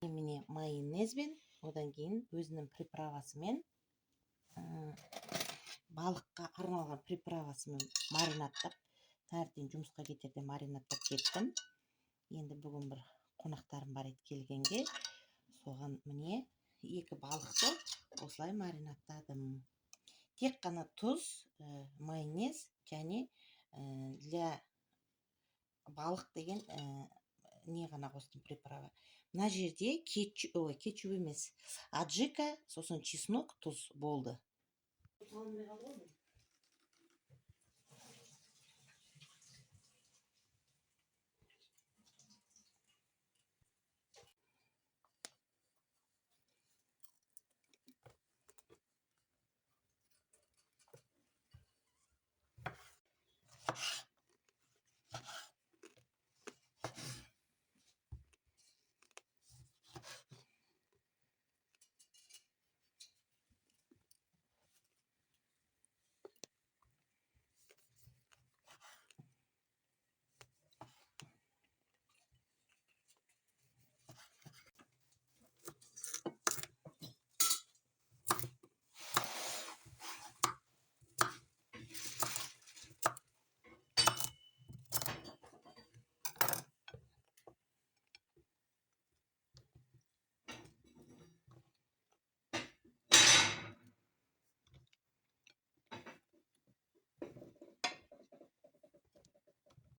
Міне майонезбен, одан кейін өзінің приправасымен, балыққа арналған приправасымен маринаттап, таңертең жұмысқа кетерде маринаттап кеттім. Енді бүгін бір қонақтарым бар еді келгенге, соған міне 2 балықты осылай маринаттадым. Тек қана тұз, майонез және для балық деген не ғана қостым, приправа. Мына жерде кетчуп емес, аджика, сосын чеснок, тұз болды.